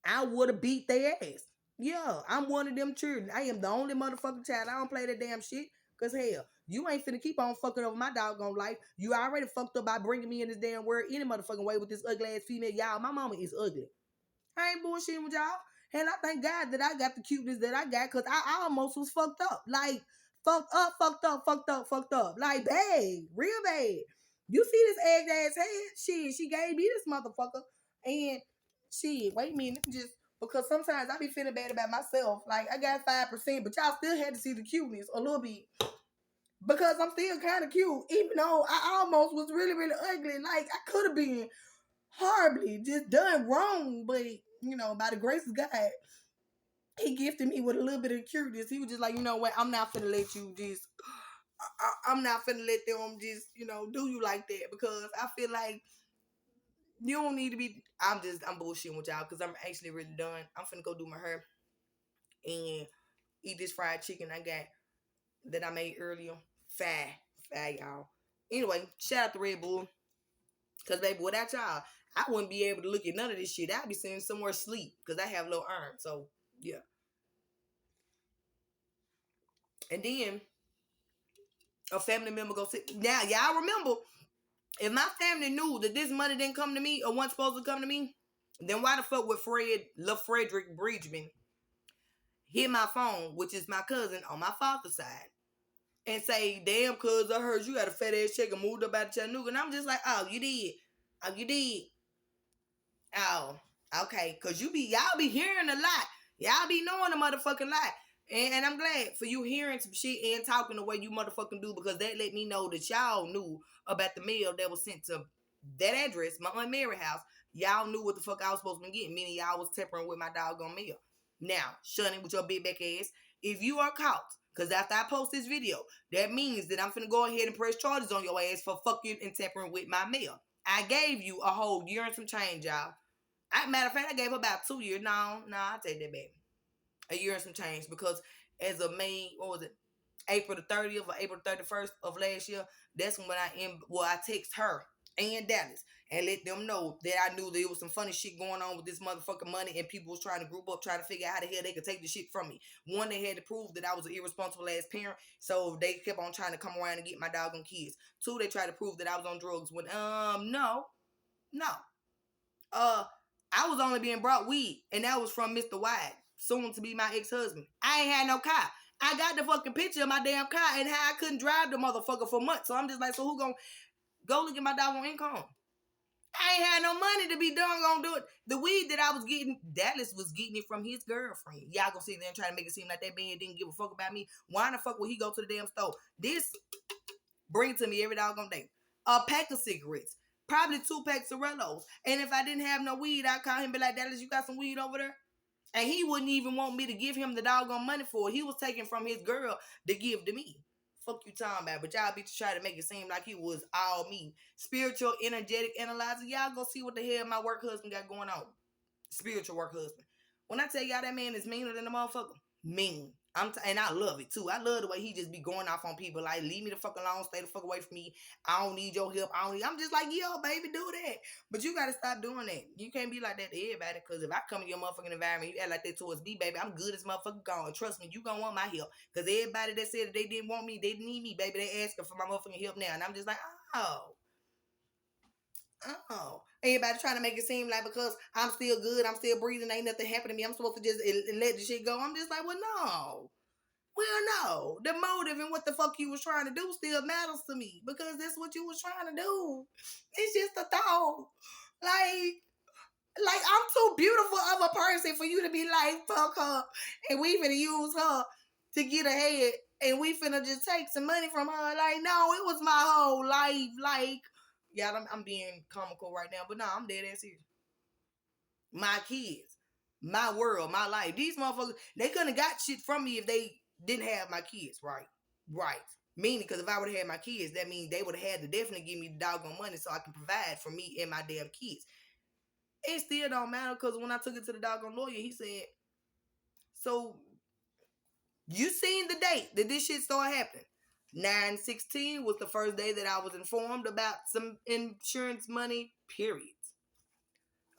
I would have beat their ass. Yeah, I'm one of them children. I am the only motherfucking child. I don't play that damn shit. Cause hell, you ain't finna keep on fucking over my doggone life. You already fucked up by bringing me in this damn world any motherfucking way with this ugly ass female. Y'all, my mama is ugly. I ain't bullshitting with y'all. And I thank God that I got the cuteness that I got because I almost was fucked up. Like, fucked up, fucked up, fucked up, fucked up. Like, bad. Real bad. You see this egg ass head? Shit, she gave me this motherfucker. And shit, wait a minute. Just because sometimes I be feeling bad about myself. Like, I got 5%, but y'all still had to see the cuteness a little bit. Because I'm still kind of cute, even though I almost was really, really ugly. Like, I could have been horribly just done wrong, but by the grace of God, he gifted me with a little bit of cuteness. He was just like, you know what, I'm not finna let you just I'm not finna let them just, do you like that because I feel like you don't need to be. I'm bullshitting with y'all because I'm actually really done. I'm finna go do my hair and eat this fried chicken I got that I made earlier. Fat, y'all. Anyway, shout out to Red Bull. Cause baby, without y'all, I wouldn't be able to look at none of this shit. I'd be sitting somewhere asleep because I have low iron. So yeah. And then a family member go sit. Now y'all remember, if my family knew that this money didn't come to me or wasn't supposed to come to me, then why the fuck would Frederick Bridgman hit my phone, which is my cousin on my father's side, and say, "Damn, cuz I heard you got a fat ass check and moved up out of Chattanooga," and I'm just like, "Oh, you did? Oh, you did? Oh, okay, cause y'all be hearing a lot. Y'all be knowing a motherfucking lot. And I'm glad for you hearing some shit and talking the way you motherfucking do because that let me know that y'all knew about the mail that was sent to that address, my Aunt Mary house. Y'all knew what the fuck I was supposed to be getting, meaning y'all was tampering with my doggone mail. Now, Shunny, with your big back ass, if you are caught, because after I post this video, that means that I'm finna go ahead and press charges on your ass for fucking and tampering with my mail. I gave you a whole year and some change, y'all. Matter of fact, I gave her about 2 years. No, I'll take that back. A year and some change because as of May, what was it? April the 30th or April 31st of last year, that's when I text her and Dallas and let them know that I knew there was some funny shit going on with this motherfucking money and people was trying to group up, trying to figure out how the hell they could take the shit from me. One, they had to prove that I was an irresponsible ass parent, so they kept on trying to come around and get my doggone kids. Two, they tried to prove that I was on drugs when, no. I was only being brought weed, and that was from Mr. White. soon to be my ex-husband. I ain't had no car. I got the fucking picture of my damn car and how I couldn't drive the motherfucker for months. So I'm just like, so who gonna go look at my doggone income? I ain't had no money to be done gonna do it. The weed that I was getting, Dallas was getting it from his girlfriend. Y'all gonna sit there and try to make it seem like that man didn't give a fuck about me. Why the fuck would he go to the damn store? This bring to me every doggone day. A pack of cigarettes. Probably 2 packs of Rellos. And if I didn't have no weed, I'd call him and be like, Dallas, you got some weed over there? And he wouldn't even want me to give him the doggone money for it. He was taking from his girl to give to me. Fuck you talking about. But y'all be trying to make it seem like he was all me. Spiritual, energetic analyzer. Y'all go see what the hell my work husband got going on. Spiritual work husband. When I tell y'all that man is meaner than a motherfucker. Mean. And I love it too. I love the way he just be going off on people like, leave me the fuck alone, stay the fuck away from me. I don't need your help. I'm just like, yo, baby, do that. But you gotta stop doing that. You can't be like that to everybody. Cause if I come in your motherfucking environment, you act like that towards me, baby, I'm good as motherfucker gone. Trust me, you gonna want my help. Cause everybody that said that they didn't want me, they didn't need me, baby. They asking for my motherfucking help now. And I'm just like, everybody trying to make it seem like because I'm still good, I'm still breathing, ain't nothing happening to me, I'm supposed to just let the shit go. I'm just like, well, no. Well, no. The motive and what the fuck you was trying to do still matters to me because that's what you was trying to do. It's just a thought. Like I'm too beautiful of a person for you to be like, fuck her, and we finna use her to get ahead, and we finna just take some money from her. Like, no, it was my whole life. Like, yeah, I'm being comical right now, but no, I'm dead ass serious. My kids, my world, my life. These motherfuckers, they couldn't have got shit from me if they didn't have my kids, right? Right. Meaning, because if I would have had my kids, that means they would have had to definitely give me the doggone money so I can provide for me and my damn kids. It still don't matter because when I took it to the doggone lawyer, he said, so you seen the date that this shit started happening. 9/16 was the first day that I was informed about some insurance money, period.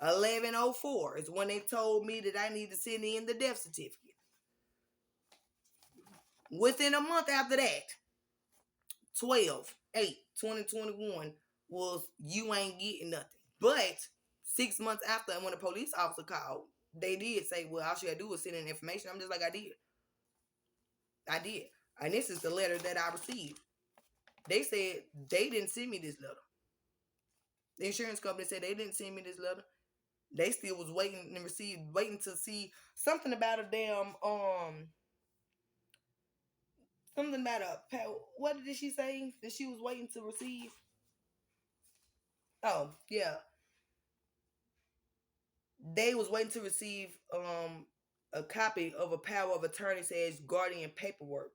11/04 is when they told me that I need to send in the death certificate. Within a month after that, 12/8/2021 was you ain't getting nothing. But 6 months after, when a police officer called, they did say, well, all she had to do was send in information. I'm just like, I did. And this is the letter that I received. They said they didn't send me this letter. The insurance company said they didn't send me this letter. They still was waiting to see something about a damn something about what did she say that she was waiting to receive? Oh, yeah. They was waiting to receive a copy of a power of attorney says guardian paperwork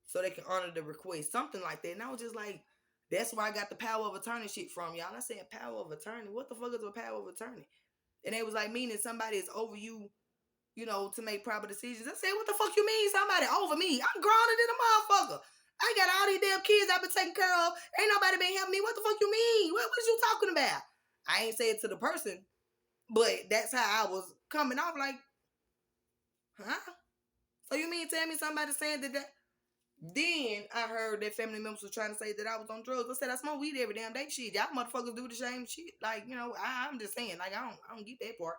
so they can honor the request. Something like that. And I was just like, that's where I got the power of attorney shit from, y'all. I said power of attorney. What the fuck is a power of attorney? And they was like, meaning somebody is over you, you know, to make proper decisions. I said, what the fuck you mean somebody over me? I'm grounded in a motherfucker. I got all these damn kids I've been taking care of. Ain't nobody been helping me. What the fuck you mean? What you talking about? I ain't say it to the person, but that's how I was coming off like, huh? So you mean tell me somebody saying that? Then I heard that family members were trying to say that I was on drugs. I said I smoke weed every damn day. Shit, y'all motherfuckers do the same shit. Like, you know, I'm just saying, like, I don't get that part.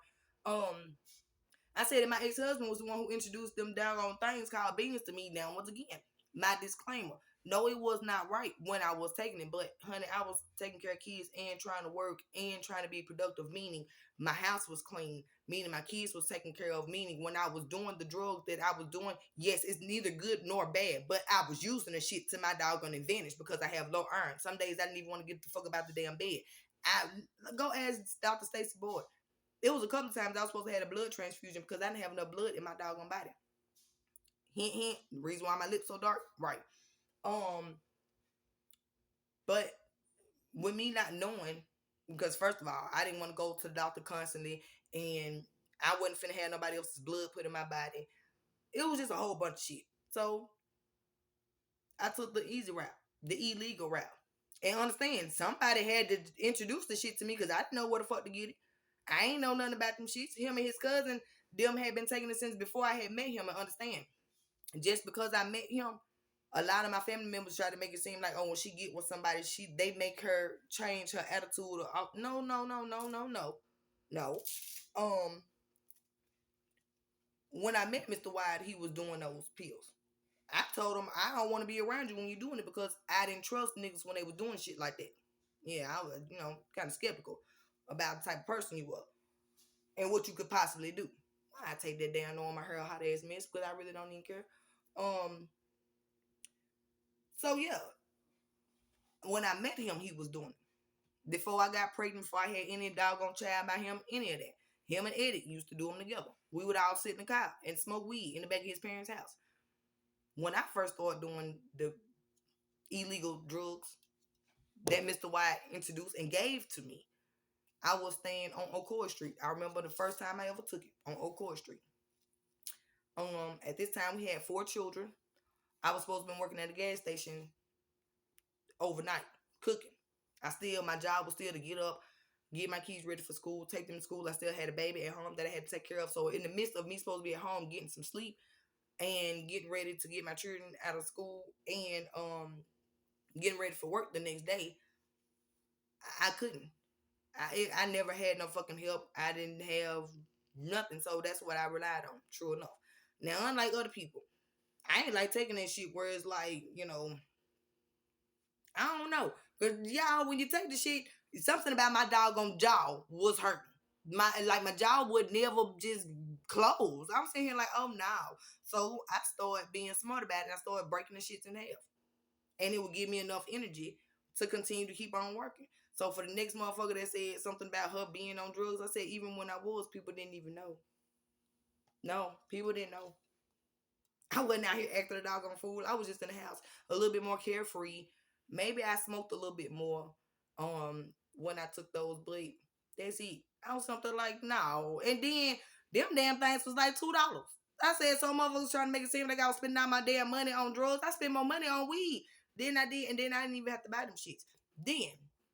I said that my ex-husband was the one who introduced them doggone things called beans to me. Now, once again, my disclaimer. No, it was not right when I was taking it, but honey, I was taking care of kids and trying to work and trying to be productive, meaning my house was clean, meaning my kids was taken care of, meaning when I was doing the drugs that I was doing, yes, it's neither good nor bad, but I was using the shit to my doggone advantage because I have low iron. Some days I didn't even want to get the fuck about the damn bed. I go ask Dr. Stacy Boyd. It was a couple of times I was supposed to have a blood transfusion because I didn't have enough blood in my doggone body. Hint, hint. The reason why my lips so dark, right? But with me not knowing, because first of all, I didn't want to go to the doctor constantly, and I wasn't finna have nobody else's blood put in my body. It was just a whole bunch of shit. So I took the easy route, the illegal route. And understand, somebody had to introduce the shit to me because I didn't know where the fuck to get it. I ain't know nothing about them shits. Him and his cousin, them had been taking it since before I had met him, and understand. Just because I met him, a lot of my family members try to make it seem like, oh, when she get with somebody, they make her change her attitude. Or, no. When I met Mr. White, he was doing those pills. I told him I don't want to be around you when you're doing it because I didn't trust niggas when they were doing shit like that. Yeah, I was, kind of skeptical about the type of person you were and what you could possibly do. I take that down on my hair hot ass mess because I really don't even care. Um, so yeah, when I met him, he was doing it. Before I got pregnant, before I had any doggone child by him, any of that. Him and Eddie used to do them together. We would all sit in the car and smoke weed in the back of his parents' house. When I first started doing the illegal drugs that Mr. White introduced and gave to me, I was staying on Ocoee Street. I remember the first time I ever took it on Ocoee Street. At this time we had 4 children. I was supposed to be working at a gas station overnight, cooking. My job was still to get up, get my kids ready for school, take them to school. I still had a baby at home that I had to take care of. So in the midst of me supposed to be at home getting some sleep and getting ready to get my children out of school and getting ready for work the next day, I couldn't. I never had no fucking help. I didn't have nothing. So that's what I relied on, true enough. Now, unlike other people, I ain't like taking that shit where it's like, I don't know. Cause y'all, when you take the shit, something about my doggone jaw was hurting. My jaw would never just close. I'm sitting here like, oh no. So I started being smart about it. I started breaking the shits in half. And it would give me enough energy to continue to keep on working. So for the next motherfucker that said something about her being on drugs, I said even when I was, people didn't even know. No, people didn't know. I wasn't out here acting a doggone fool. I was just in the house, a little bit more carefree. Maybe I smoked a little bit more when I took those bleep. That's it. I was something like, no. And then them damn things was like $2. I said some motherfuckers trying to make it seem like I was spending all my damn money on drugs. I spent more money on weed than I did, and then I didn't even have to buy them shits. Then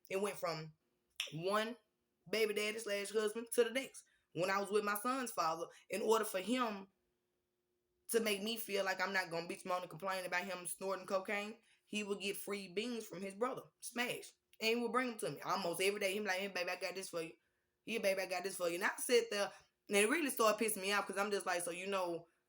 it went from one baby daddy / husband to the next. When I was with my son's father, in order for him to make me feel like I'm not gonna bitch moan and complain about him snorting cocaine, he would get free beans from his brother, Smash, and he would bring them to me almost every day. He be like, "Hey, baby, I got this for you. Here, baby, I got this for you." And I sit there, and it really started pissing me off because I'm just like, so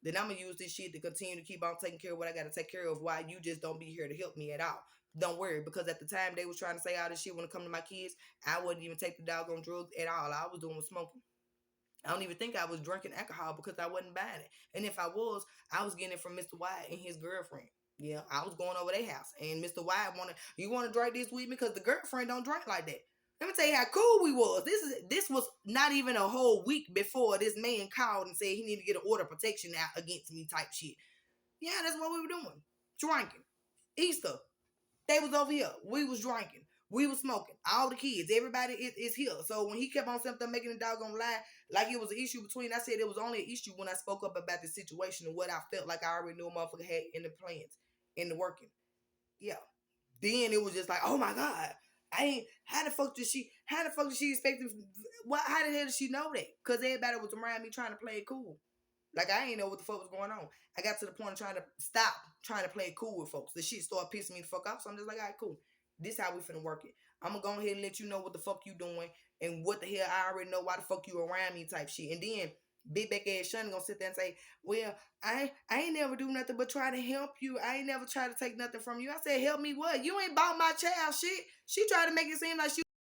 that I'm gonna use this shit to continue to keep on taking care of what I gotta take care of. Why you just don't be here to help me at all? Don't worry, because at the time they was trying to say all this shit when it come to my kids, I wouldn't even take the doggone drugs at all. All I was doing was smoking. I don't even think I was drinking alcohol because I wasn't buying it. And if I was getting it from Mr. White and his girlfriend. Yeah, I was going over their house. And Mr. White you want to drink this with me? Because the girlfriend don't drink like that. Let me tell you how cool we was. This was not even a whole week before this man called and said he needed to get an order of protection out against me type shit. Yeah, that's what we were doing. Drinking. Easter. They was over here. We was drinking. We was smoking. All the kids. Everybody is here. So when he kept on something making a doggone lie, like it was an issue between, I said it was only an issue when I spoke up about the situation and what I felt like I already knew a motherfucker had in the plans, in the working. Yeah. Then it was just like, oh my God. How the fuck did she expect how the hell did she know that? Because everybody was around me trying to play it cool. Like, I ain't know what the fuck was going on. I got to the point of trying to stop trying to play it cool with folks. The shit started pissing me the fuck off. So I'm just like, all right, cool. This how we finna work it. I'm gonna go ahead and let you know what the fuck you doing and what the hell I already know why the fuck you around me type shit. And then big back ass Shun gonna sit there and say, well, I ain't never do nothing but try to help you. I ain't never try to take nothing from you. I said, help me what? You ain't bought my child shit. She tried to make it seem like she